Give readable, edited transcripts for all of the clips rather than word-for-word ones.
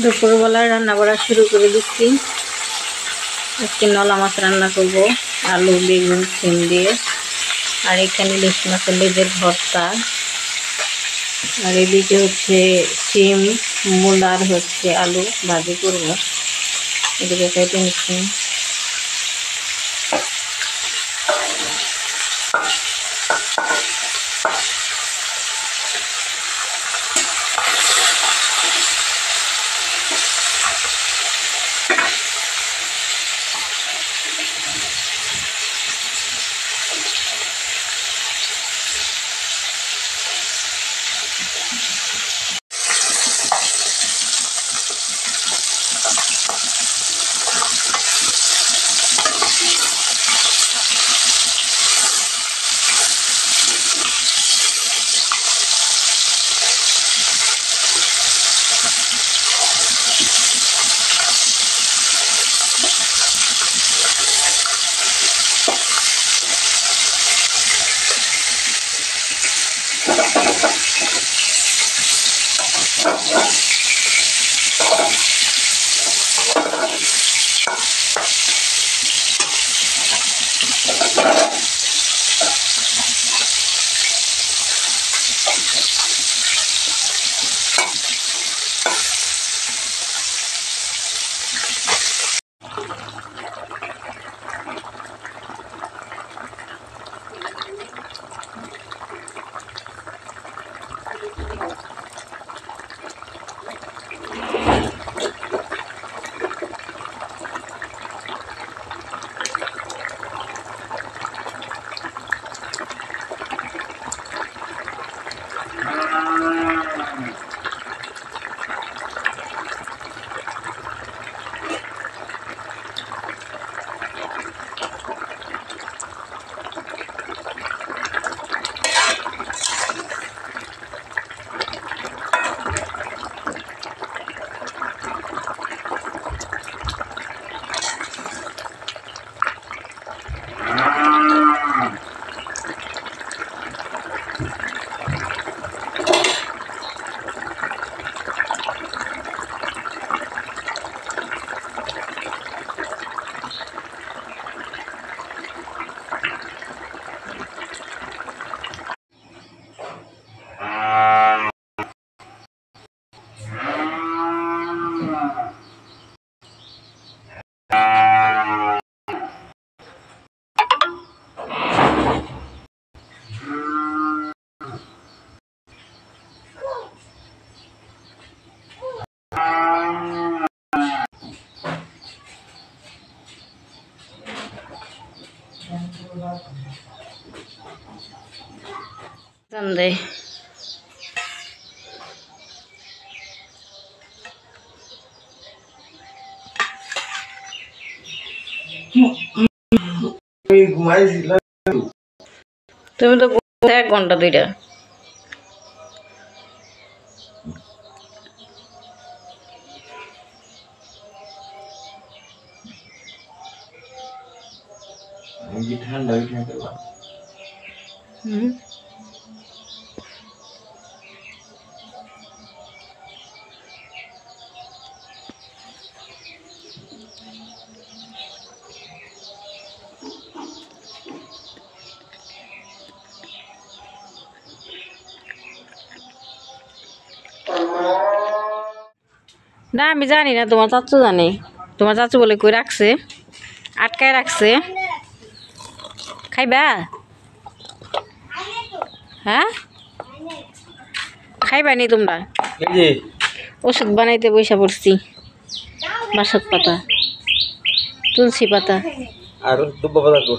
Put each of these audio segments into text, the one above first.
দুপুরবেলায় রান্না করা শুরু করে দিচ্ছি। আজকে নলা মাছ রান্না করব আলু বেগুন সিম দিয়ে। আর এখানে ইলিশ মাছের লেজের ভর্তা। আর এদিকে হচ্ছে সিম মূলার হচ্ছে আলু ভাজি করব। এদিকে কেটে নিচ্ছি। Sunday. তুমি তো 1 ঘন্টা 2টা ঠান্ডা না আমি জানি না, তোমার চাচু জানে। তোমার চাচু বলে কই রাখছে, আটকায় রাখছে। খাইবা? হ্যাঁ খাইবা নি তোমরা? ওষুধ বানাইতে বইসা পড়ছি। বাসক পাতা, তুলসী পাতা আর দুব্বা পাতা কো?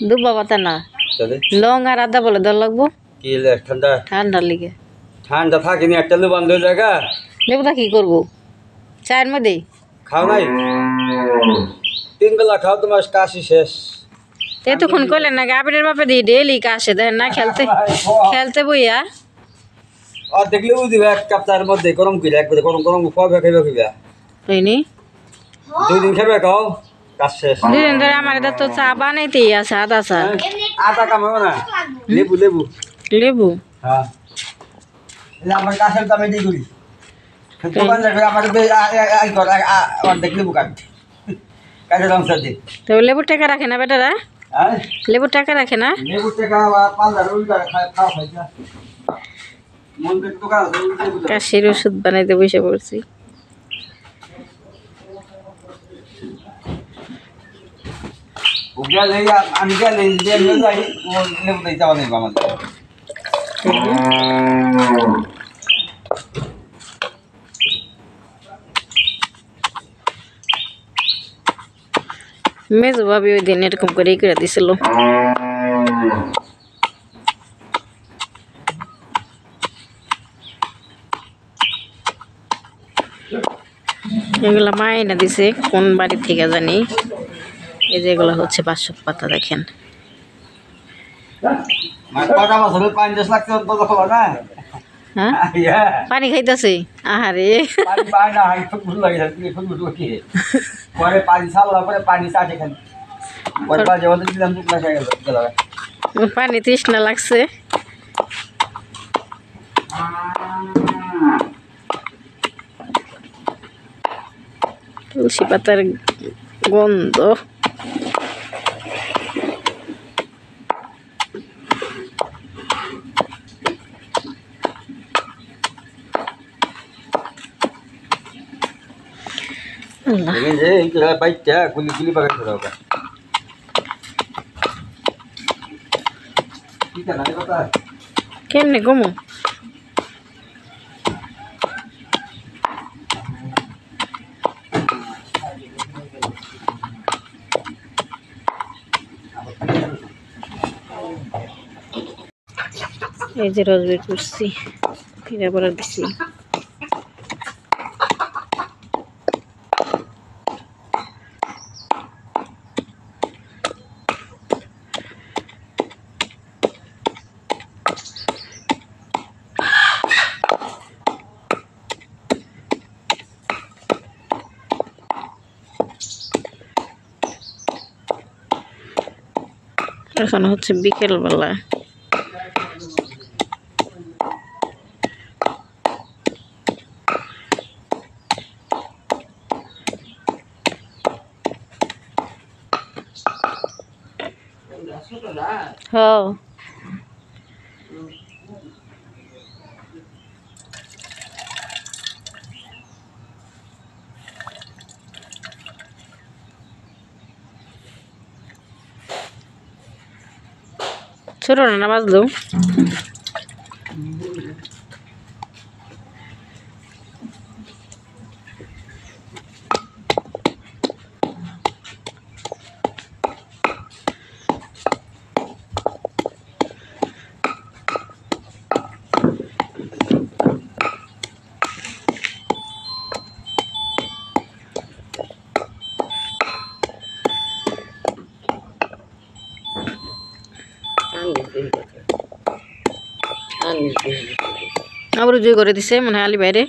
দুব্বা পাতা না, লং আর আদা বলে দল লাগবো। কি লে ঠান্ডা? ঠান্ডার লিগে। ঠান্ডা থাকিনি একটা লেবু বন্ধ হয়ে জায়গা। লেবুটা কি করবো? চায়ের মধ্যে খাও নাই? 3 বেলা খাও, তোমার কাশি শেষ। এতক্ষণ করলেন না গাবিনের বাপে দিয়ে ডেলি কাশে দেখেন না, খেলতে খেলতে বইয়া দেখলে বুঝিবা 1 কাপ চার মধ্যে গরম করে একবারে গরম গরম খাবে খাইবা খাইবা। হয়নি 2 দিন খাবে খাও, কাজ শেষ। 2 দিন ধরে আমার এটা তো চা বানাইতেই আছে, আদা চা। আদা কামাবো না, লেবু লেবু লেবু। হ্যাঁ, আমার কাছের দামে দিয়ে করি। দোকান লাগবে আমার অর্ধেক লেবু কাট কাজে সংসার দিই তো লেবুর টাকা রাখে না বেটারা হ্যাঁ লেবুর টাকা রাখে না লেবু টাকা পাল্লার উল্টা খাওয়া খাইছা মন পেট দোকান আছে লেবু কাশির ওষুধ বানাইতে বসে পড়ছি ও গেলে আমি গেলে যাই ও লেবু দিয়ে যাওয়া নেই আমাদের মেজো ভাবি ওই দিন এরকম করেই করে দিছিল এগুলা মা এনে দিছে কোন বাড়ি থেকে জানি এই যে এগুলো হচ্ছে বাসক পাতা দেখেন কটা বছর 5 লাখ তো খাওয়া না হ্যাঁ পানি খাইতেছে আহারে পানি পায় না হাই ফুল লাগে ফুল কি পরে পানি সালা পরে পানি চাটে খালি পরে বাজে ওদের দিলাম দুধ না খাই গেল পানি তৃষ্ণা লাগছে তুলসী পাতার গন্ধ কেমনে গমু এই যে রস বের করছি ফিরে পড়া দিছি এখন হচ্ছে বিকেল বেলা হ্যাঁ ছোট না বাজলো আবার জয় করে দিছে মনে হয় আলি বাইরে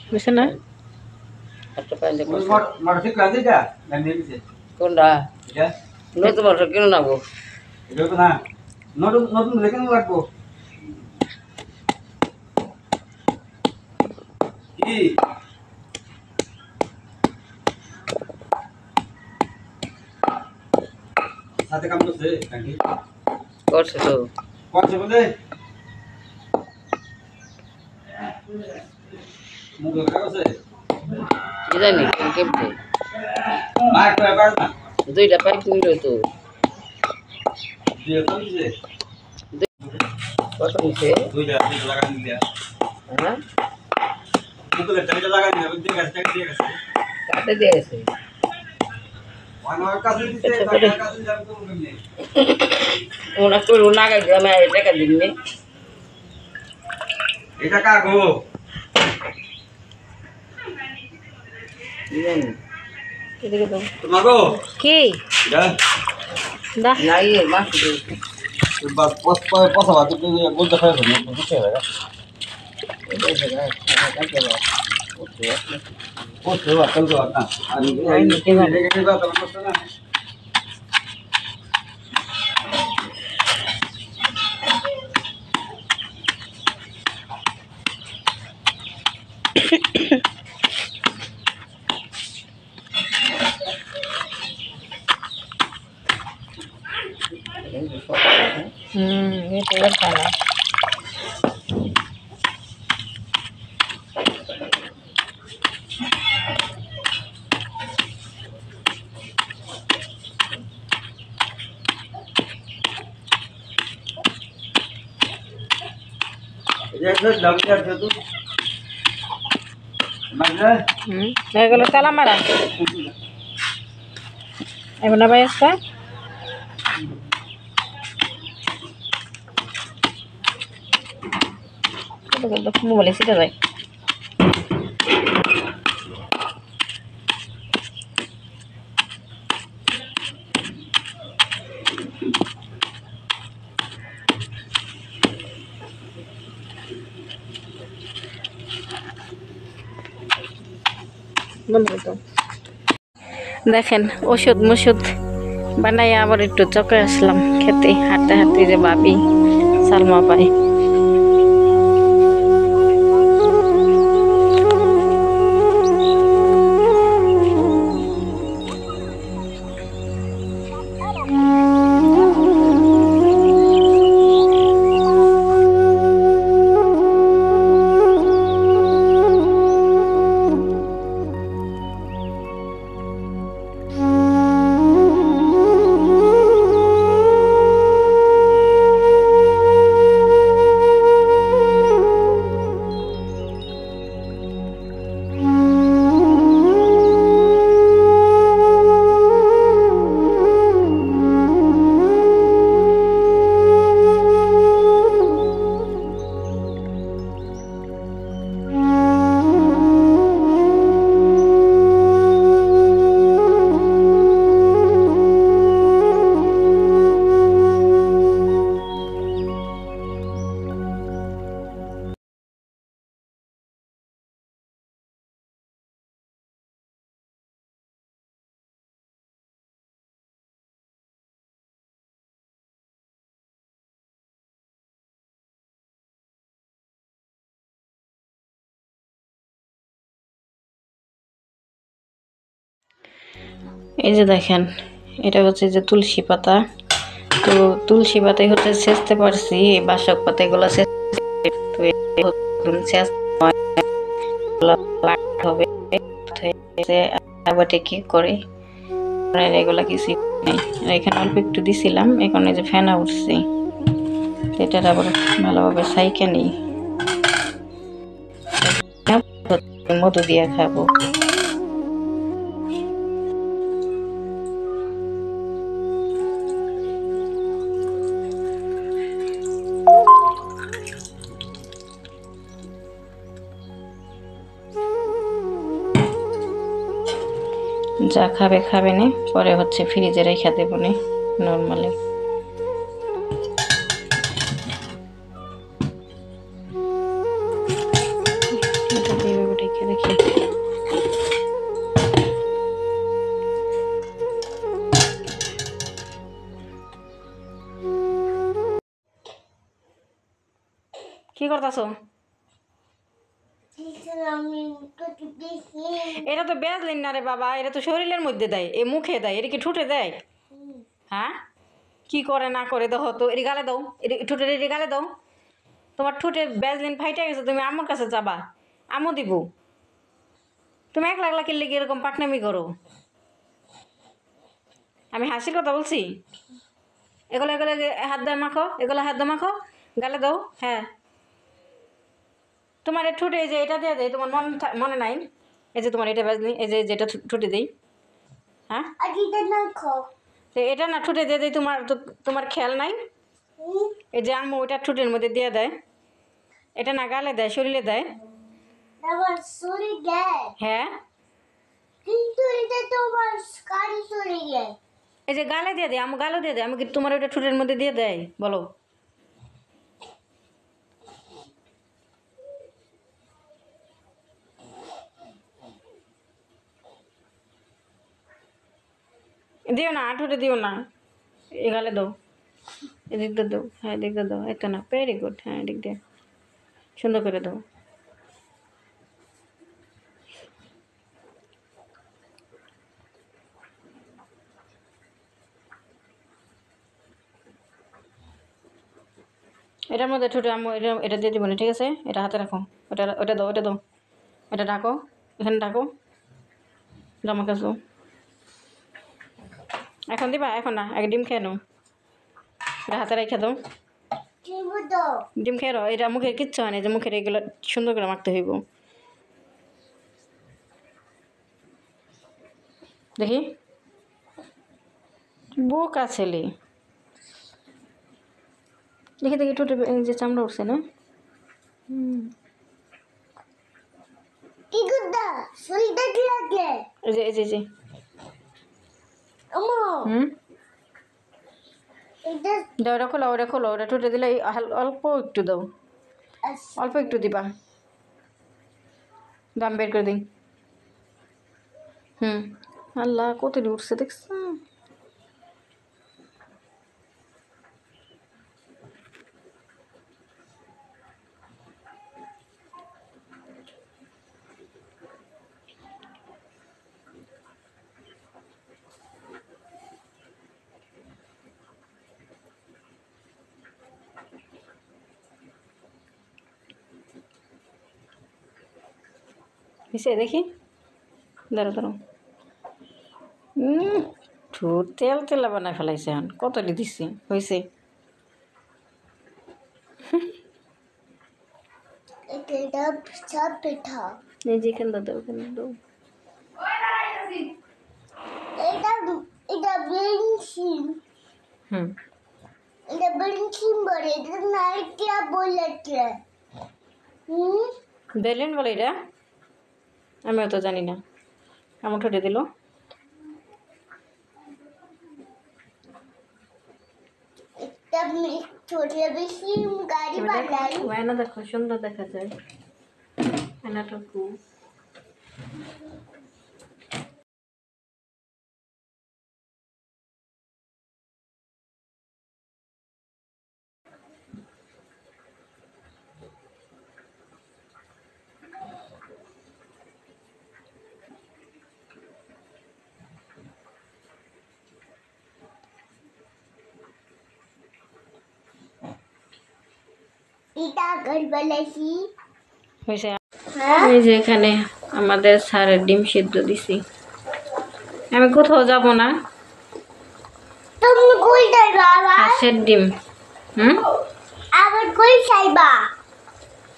বুঝছে না কোনটা নতুন বছর কেন নাবো নতুন নতুন কেন লাগবো কি সাথে কাম করছে কাকি করছে তো করছে বলে মুখ লাগাছে কি জানি কেমতে মার কয় পার না দুইটা পাইপ নিল তো দিয়ে কইছে কত নিছে দুইটা লাগা নিলে হ্যাঁ মুখে টাকা লাগা নিলে দিয়ে গেছে কাটে দিয়ে গেছে ওনার কাছে দিতে টাকা কাছে যাবে তো কেমনে ওনা করে ওনা গাই আমি টাকা দিইনি এটা কাগো জানি এদিকে দাও তোমার গো কি দা দা নাই মাছ পচা ভাত বলতে খাই বুঝতে হবে পচতে ভাত চলতে ভাত না আর itu bersama. Kalau salah marah. Ibu nama Esta? Itu kamu boleh sih dah. দেখেন ওষুধ মুষুধ বানাই আবার একটু চকে আসলাম খেতে হাঁটতে হাঁটতে যে ভাবি সালমা পাই এই যে দেখেন এটা হচ্ছে যে তুলসী পাতা তো তুলসী পাতাই হচ্ছে ছেঁচতে পারছি এই বাসক পাতা এগুলো হবে আবার কি করে এগুলা কিছু নেই এখানে অল্প একটু দিছিলাম এখন এই যে ফেনা উঠছে এটা আবার ভালোভাবে সাইকে নেই মধু দিয়ে খাবো যা খাবে খাবে না পরে হচ্ছে ফ্রিজে রেখে দেবো না নরমালি এটা দিয়ে রেখে রেখে কি করতেছো এটা তো বেজলিন না রে বাবা এটা তো শরীরের মধ্যে দেয় এ মুখে দেয় এটা কি ঠুটে দেয় হ্যাঁ কি করে না করে দেখো তো এটি গালে দাও এটি ঠুটে এটি গালে দাও তোমার ঠুটে বেজলিন ফাইটে গেছে তুমি আমার কাছে যাবা আমও দিব তুমি একলা একলা কিনলে কি এরকম পাকনামি করো আমি হাসির কথা বলছি এগুলো এগুলো হাত দিয়ে মাখো এগুলো হাত দিয়ে মাখো গালে দাও হ্যাঁ তোমার এই ঠুটে যে এটা দিয়ে দেয় তোমার মনে নাই এই যে তোমার এটা বাজনি এই যে যেটা ঠুটে দেই হ্যাঁ তো এটা না ঠুটে দিয়ে দেয় তোমার খেয়াল নাই এই যে আম্মু ওইটা ঠুটের মধ্যে দিয়ে দেয় এটা না গালে দেয় শরীরে দেয় হ্যাঁ কিন্তু এটা তোমার এই যে গালে দিয়ে দেয়, আমি গালে দিয়ে দেয়, আমাকে তোমার ওটা ঠোঁটের মধ্যে দিয়ে দেয়, বলো। দিও না, ঠোঁটে দিও না, এ গালে দাও, এদিক দিয়ে দাও, হ্যাঁ এদিক দিয়ে দাও, এত না, ভেরি গুড, হ্যাঁ এদিক দিয়ে সুন্দর করে দাও। এটার মধ্যে ঠোঁটে আমি এটা দিয়ে দিব না, ঠিক আছে? এটা হাতে রাখো, ওটা দাও, ওটা দাও, এটা ঢাকো, এখানে ঢাকো, জামা কাজ দাও। এখন দিবা? এখন না, আগে ডিম খেয়ে নাও, এটা হাতে রেখে দাও, ডিম খেয়ে নাও। এটা মুখে কিচ্ছু হয় না, যে মুখের এগুলো সুন্দর করে মাখতে হইব। দেখি, বোকা ছেলে, দেখি দেখি ঠোঁটে যে চামড়া উঠছে না। এই যে এই যে দাও, ওটা খোলো, ওটা খোলো, ওটা ঠোঁটে দিলে অল্প একটু দাও, অল্প একটু দিবা, দাম বের করে দিই। আল্লাহ কত উঠছে দেখছ। দেখি, দাঁড়ো দাঁড়ো, ঠোঁট তেল তেলা বানায় ফেলাইছে, এখন কতটি দিচ্ছি, হয়েছে? এই যে এখানে দাও, ওখানে দাও। বেলুন বলে এটা, আমিও তো জানি না, আমার ঠোঁটে দিল। আয়না দেখো, সুন্দর দেখা যায় আয়নাটুকু। এই যে এখানে আমাদের স্যারের ডিম সিদ্ধ দিছি। আমি কোথাও যাব না, হাঁসের ডিম।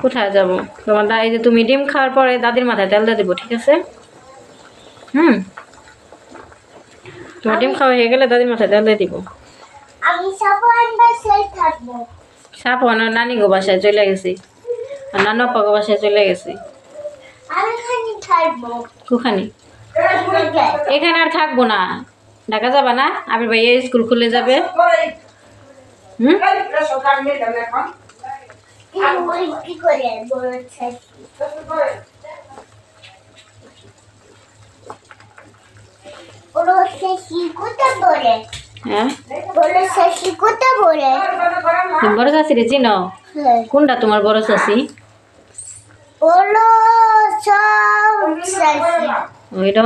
কোথায় যাব? তোমার এই যে তুমি ডিম খাওয়ার পরে দাদির মাথায় তেল দিয়ে দেবো, ঠিক আছে? তোমার ডিম খাওয়া হয়ে গেলে দাদির মাথায় তেল দিয়ে দিব। সাপ নানি গো বাসায় চলে গেছি, আর নানু আপা গো বাসায় চলে গেছি। কোখানি? এখানে আর থাকবো না, ঢাকা যাবা না? আবির ভাইয়া স্কুল খুলে যাবে। বড় চাষি রে চিনো? কোনটা তোমার বড় চাষি? ওইটা